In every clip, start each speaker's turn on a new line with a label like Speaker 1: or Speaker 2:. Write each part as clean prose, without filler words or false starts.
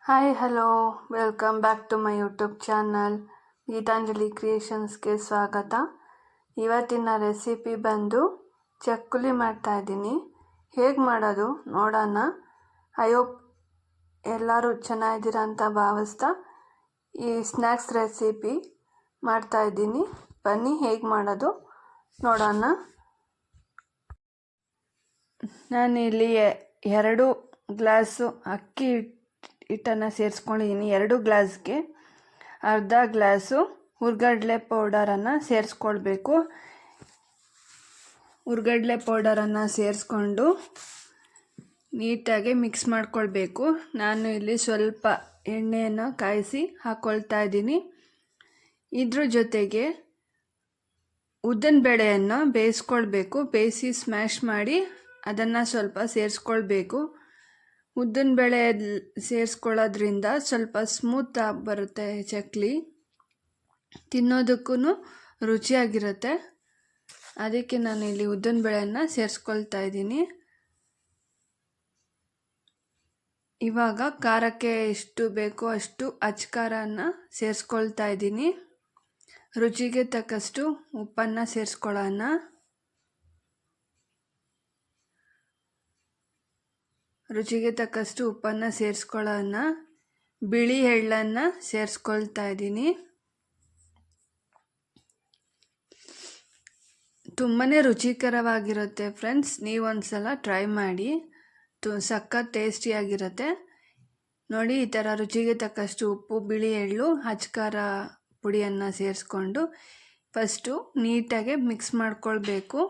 Speaker 1: Hi hello welcome back to my YouTube channel Geetanjali ಕ್ರಿಯೇಷನ್ಸ್ಗೆ ಸ್ವಾಗತ. ಇವತ್ತಿನ ರೆಸಿಪಿ ಬಂದು ಚಕ್ಕುಲಿ ಮಾಡ್ತಾಯಿದ್ದೀನಿ. ಹೇಗೆ ಮಾಡೋದು ನೋಡೋಣ. ಐ ಹೋಪ್ ಎಲ್ಲರೂ ಚೆನ್ನಾಗಿದ್ದೀರ ಅಂತ ಭಾವಿಸ್ತಾ ಈ ಸ್ನ್ಯಾಕ್ಸ್ ರೆಸಿಪಿ ಮಾಡ್ತಾಯಿದ್ದೀನಿ. ಬನ್ನಿ ಹೇಗೆ ಮಾಡೋದು ನೋಡೋಣ. ನಾನಿಲ್ಲಿ 2 ಗ್ಲಾಸು ಅಕ್ಕಿ ಹಿಟ್ಟನ್ನು ಸೇರಿಸ್ಕೊಂಡಿದ್ದೀನಿ. 2 ಗ್ಲಾಸ್ಗೆ ಅರ್ಧ ಗ್ಲಾಸು ಹುರ್ಗಡ್ಲೆ ಪೌಡರನ್ನು ಸೇರಿಸ್ಕೊಳ್ಬೇಕು. ಹುರ್ಗಡ್ಲೆ ಪೌಡರನ್ನು ಸೇರಿಸ್ಕೊಂಡು ನೀಟಾಗಿ ಮಿಕ್ಸ್ ಮಾಡ್ಕೊಳ್ಬೇಕು. ನಾನು ಇಲ್ಲಿ ಸ್ವಲ್ಪ ಎಣ್ಣೆಯನ್ನು ಕಾಯಿಸಿ ಹಾಕ್ಕೊಳ್ತಾ ಇದ್ದೀನಿ. ಇದ್ರ ಜೊತೆಗೆ ಉದ್ದಿನ ಬೇಳೆಯನ್ನು ಬೇಯಿಸ್ಕೊಳ್ಬೇಕು. ಬೇಯಿಸಿ ಸ್ಮ್ಯಾಶ್ ಮಾಡಿ ಅದನ್ನು ಸ್ವಲ್ಪ ಸೇರಿಸ್ಕೊಳ್ಬೇಕು. ಉದ್ದಿನ ಬೇಳೆ ಸೇರಿಸ್ಕೊಳ್ಳೋದ್ರಿಂದ ಸ್ವಲ್ಪ ಸ್ಮೂತಾಗಿ ಬರುತ್ತೆ ಚಕ್ಲಿ, ತಿನ್ನೋದಕ್ಕೂ ರುಚಿಯಾಗಿರುತ್ತೆ. ಅದಕ್ಕೆ ನಾನು ಇಲ್ಲಿ ಉದ್ದಿನ ಬೇಳೆಯನ್ನು ಸೇರಿಸ್ಕೊಳ್ತಾ ಇದ್ದೀನಿ. ಇವಾಗ ಖಾರಕ್ಕೆ ಎಷ್ಟು ಬೇಕೋ ಅಷ್ಟು ಅಚ್ಕಾರನ ಸೇರಿಸ್ಕೊಳ್ತಾ ಇದ್ದೀನಿ. ರುಚಿಗೆ ತಕ್ಕಷ್ಟು ಉಪ್ಪನ್ನು ಸೇರಿಸ್ಕೊಳ್ಳೋಣ. ರುಚಿಗೆ ತಕ್ಕಷ್ಟು ಉಪ್ಪನ್ನು ಸೇರಿಸ್ಕೊಳ್ಳೋಣ. ಬಿಳಿ ಎಳ್ಳನ್ನು ಸೇರಿಸ್ಕೊಳ್ತಾ ಇದ್ದೀನಿ. ತುಂಬಾ ರುಚಿಕರವಾಗಿರುತ್ತೆ ಫ್ರೆಂಡ್ಸ್, ನೀವೊಂದ್ಸಲ ಟ್ರೈ ಮಾಡಿ. ಸಖತ್ ಟೇಸ್ಟಿಯಾಗಿರುತ್ತೆ ನೋಡಿ. ಈ ಥರ ರುಚಿಗೆ ತಕ್ಕಷ್ಟು ಉಪ್ಪು, ಬಿಳಿ ಎಳ್ಳು, ಅಚ್ಕಾರ ಪುಡಿಯನ್ನು ಸೇರಿಸ್ಕೊಂಡು ಫಸ್ಟು ನೀಟಾಗಿ ಮಿಕ್ಸ್ ಮಾಡ್ಕೊಳ್ಬೇಕು.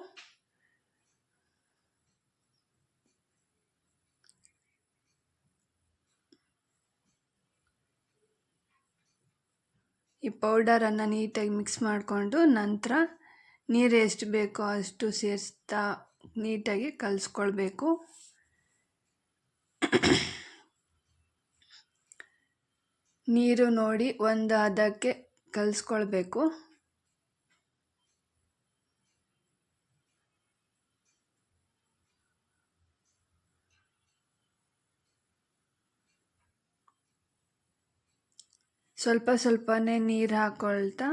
Speaker 1: ಈ ಪೌಡರನ್ನು ನೀಟಾಗಿ ಮಿಕ್ಸ್ ಮಾಡಿಕೊಂಡು ನಂತರ ನೀರು ಎಷ್ಟು ಬೇಕೋ ಅಷ್ಟು ಸೇರಿಸ್ತಾ ನೀಟಾಗಿ ಕಲಿಸ್ಕೊಳ್ಬೇಕು. ನೀರು ನೋಡಿ ಒಂದು ಹದಕ್ಕೆ ಕಲಿಸ್ಕೊಳ್ಬೇಕು. ಸ್ವಲ್ಪ ಸ್ವಲ್ಪನೇ ನೀರು ಹಾಕ್ಕೊಳ್ತಾ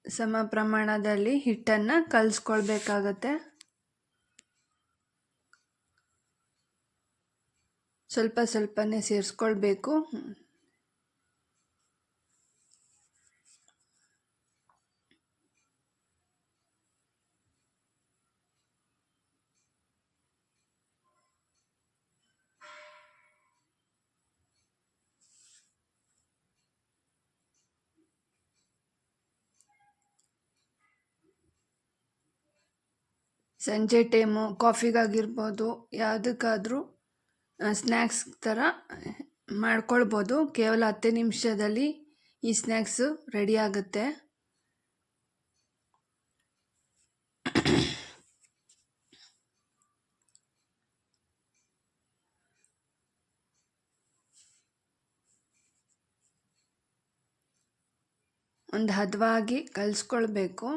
Speaker 1: ಸಮ ಪ್ರಮಾಣದಲ್ಲಿ ಹಿಟ್ಟನ್ನು ಕಲಿಸ್ಕೊಳ್ಬೇಕಾಗತ್ತೆ. ಸ್ವಲ್ಪ ಸ್ವಲ್ಪನೇ ಸೇರಿಸ್ಕೊಳ್ಬೇಕು. ಸಂಜೆ ಟೈಮು ಕಾಫಿಗಾಗಿರ್ಬೋದು, ಯಾವುದಕ್ಕಾದರೂ ಸ್ನ್ಯಾಕ್ಸ್ ಥರ ಮಾಡ್ಕೊಳ್ಬೋದು. ಕೇವಲ 10 ನಿಮಿಷದಲ್ಲಿ ಈ ಸ್ನ್ಯಾಕ್ಸು ರೆಡಿ ಆಗುತ್ತೆ. ಒಂದು ಹದವಾಗಿ ಕಲಿಸ್ಕೊಳ್ಬೇಕು.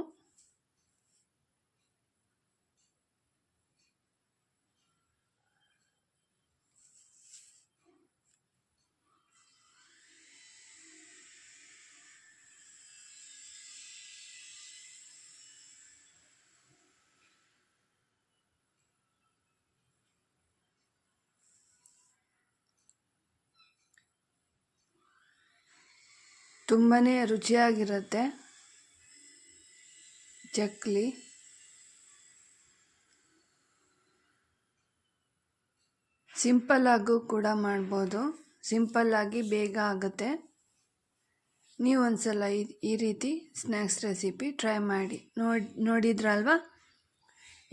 Speaker 1: ತುಂಬಾ ರುಚಿಯಾಗಿರುತ್ತೆ ಚಕ್ಲಿ. ಸಿಂಪಲ್ಲಾಗೂ ಕೂಡ ಮಾಡ್ಬೋದು. ಸಿಂಪಲ್ಲಾಗಿ ಬೇಗ ಆಗುತ್ತೆ. ನೀವು ಒಂದ್ಸಲ ಈ ರೀತಿ ಸ್ನ್ಯಾಕ್ಸ್ ರೆಸಿಪಿ ಟ್ರೈ ಮಾಡಿ. ನೋಡಿದ್ರಲ್ವ,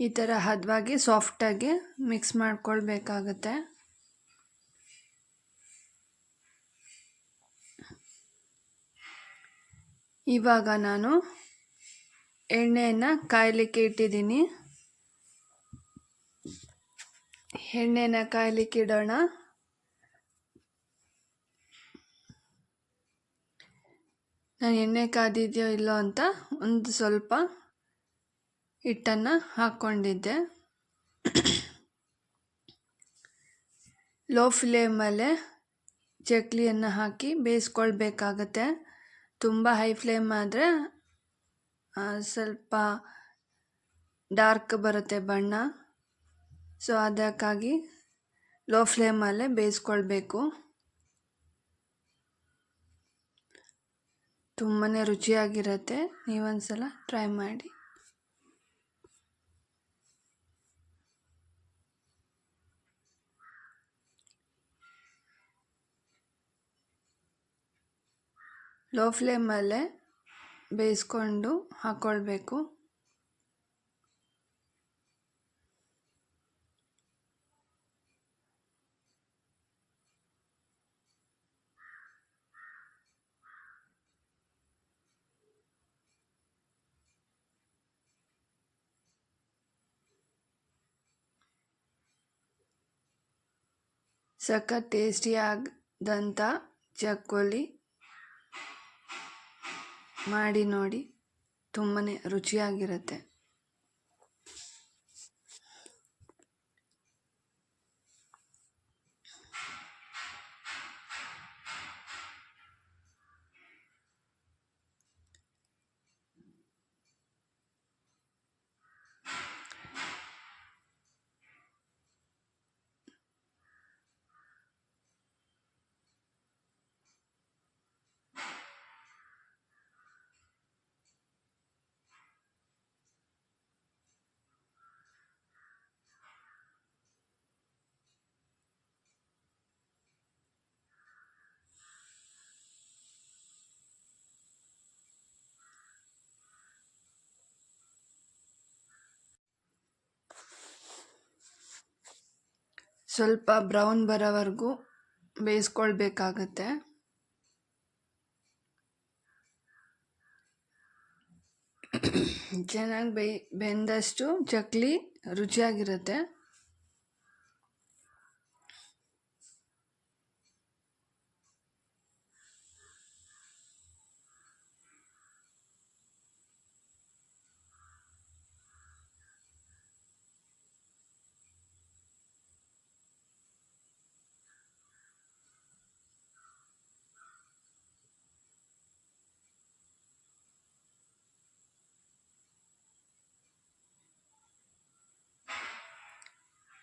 Speaker 1: ಈ ಥರ ಹದವಾಗಿ ಸಾಫ್ಟಾಗಿ ಮಿಕ್ಸ್ ಮಾಡ್ಕೊಳ್ಬೇಕಾಗತ್ತೆ. ಇವಾಗ ನಾನು ಎಣ್ಣೆಯನ್ನು ಕಾಯಲಿಕ್ಕೆ ಇಟ್ಟಿದ್ದೀನಿ. ಎಣ್ಣೆನ ಕಾಯಲಿಕ್ಕೆ ಇಡೋಣ. ನಾನು ಎಣ್ಣೆ ಕಾದಿದೆಯೋ ಇಲ್ಲೋ ಅಂತ ಒಂದು ಸ್ವಲ್ಪ ಹಿಟ್ಟನ್ನು ಹಾಕ್ಕೊಂಡಿದ್ದೆ. ಲೋ ಫ್ಲೇಮಲ್ಲೇ ಚಕ್ಲಿಯನ್ನು ಹಾಕಿ ಬೇಯಿಸ್ಕೊಳ್ಬೇಕಾಗತ್ತೆ. ತುಂಬ ಹೈ ಫ್ಲೇಮ್ ಆದರೆ ಸ್ವಲ್ಪ ಡಾರ್ಕ್ ಬರುತ್ತೆ ಬಣ್ಣ. ಸೊ ಅದಕ್ಕಾಗಿ ಲೋ ಫ್ಲೇಮಲ್ಲೇ ಬೇಯಿಸ್ಕೊಳ್ಬೇಕು. ತುಂಬಾ ರುಚಿಯಾಗಿರುತ್ತೆ, ನೀವೊಂದ್ಸಲ ಟ್ರೈ ಮಾಡಿ. ಲೋ ಫ್ಲೇಮಲ್ಲೇ ಬೇಯಿಸ್ಕೊಂಡು ಹಾಕ್ಕೊಳ್ಬೇಕು. ಸಖತ್ ಟೇಸ್ಟಿಯಾದಂಥ ಚಕ್ಕುಲಿ ಮಾಡಿ ನೋಡಿ, ತುಂಬಾ ರುಚಿಯಾಗಿರುತ್ತೆ. ಸ್ವಲ್ಪ ಬ್ರೌನ್ ಬರೋವರೆಗೂ ಬೇಯಿಸ್ಕೊಳ್ಬೇಕಾಗತ್ತೆ. ಚೆನ್ನಾಗಿ ಬೆಂದಷ್ಟು ಚಕ್ಲಿ ರುಚಿಯಾಗಿರುತ್ತೆ.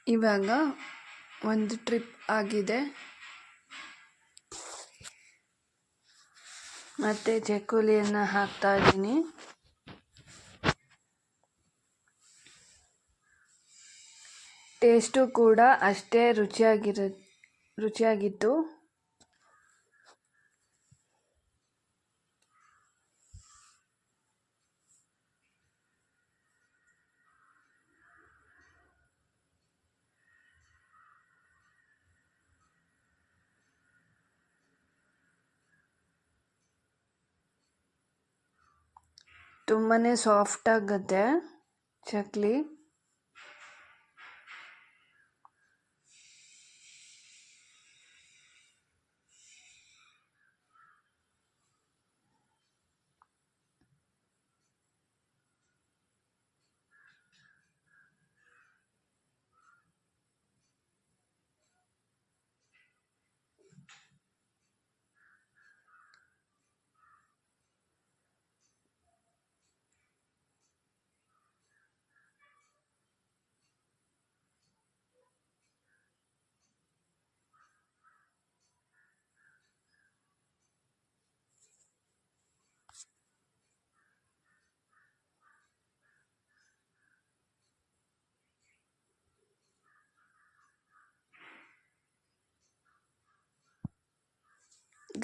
Speaker 1: ಇವಾಗ ಒಂದು ಟ್ರಿಪ್ ಆಗಿದೆ, ಮತ್ತೆ ಚಕ್ಕುಲಿಯನ್ನು ಹಾಕ್ತಾ ಇದ್ದೀನಿ. ಟೇಸ್ಟು ಕೂಡ ಅಷ್ಟೇ ರುಚಿಯಾಗಿತ್ತು. ತುಂಬಾ ಸಾಫ್ಟ್ ಆಗುತ್ತೆ ಚಕ್ಲಿ.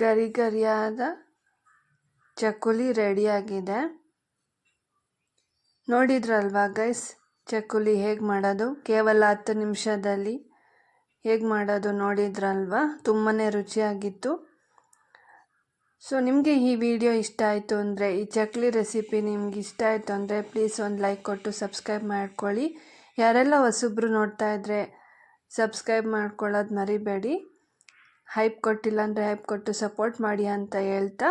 Speaker 1: ಗರಿ ಗರಿಯಾದ ಚಕ್ಕುಲಿ ರೆಡಿಯಾಗಿದೆ. ನೋಡಿದ್ರಲ್ವಾ ಗೈಸ್, ಚಕ್ಕುಲಿ ಹೇಗೆ ಮಾಡೋದು, ಕೇವಲ 10 ನಿಮಿಷದಲ್ಲಿ ಹೇಗೆ ಮಾಡೋದು ನೋಡಿದ್ರಲ್ವಾ, ತುಂಬಾ ರುಚಿಯಾಗಿತ್ತು. ಸೊ ನಿಮಗೆ ಈ ವಿಡಿಯೋ ಇಷ್ಟ ಆಯಿತು ಅಂದರೆ, ಈ ಚಕ್ಲಿ ರೆಸಿಪಿ ನಿಮ್ಗೆ ಇಷ್ಟ ಆಯಿತು ಅಂದರೆ ಪ್ಲೀಸ್ ಒಂದು ಲೈಕ್ ಕೊಟ್ಟು ಸಬ್ಸ್ಕ್ರೈಬ್ ಮಾಡ್ಕೊಳ್ಳಿ. ಯಾರೆಲ್ಲ ಹೊಸಬ್ರು ನೋಡ್ತಾ ಇದ್ದರೆ ಸಬ್ಸ್ಕ್ರೈಬ್ ಮಾಡ್ಕೊಳ್ಳೋದು ಮರಿಬೇಡಿ. ಹೈಪ್ ಕೊಟ್ಟಿಲ್ಲ ಅಂದರೆ ಹೈಪ್ ಕೊಟ್ಟು ಸಪೋರ್ಟ್ ಮಾಡಿ ಅಂತ ಹೇಳ್ತಾ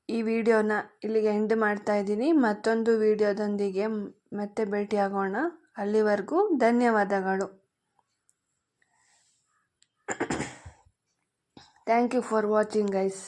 Speaker 1: ಈ ವಿಡಿಯೋನ ಇಲ್ಲಿಗೆ ಎಂಡ್ ಮಾಡ್ತಾ ಇದ್ದೀನಿ. ಮತ್ತೊಂದು ವಿಡಿಯೋದೊಂದಿಗೆ ಮತ್ತೆ ಭೇಟಿಯಾಗೋಣ. ಅಲ್ಲಿವರೆಗೂ ಧನ್ಯವಾದಗಳು. Thank you for watching guys.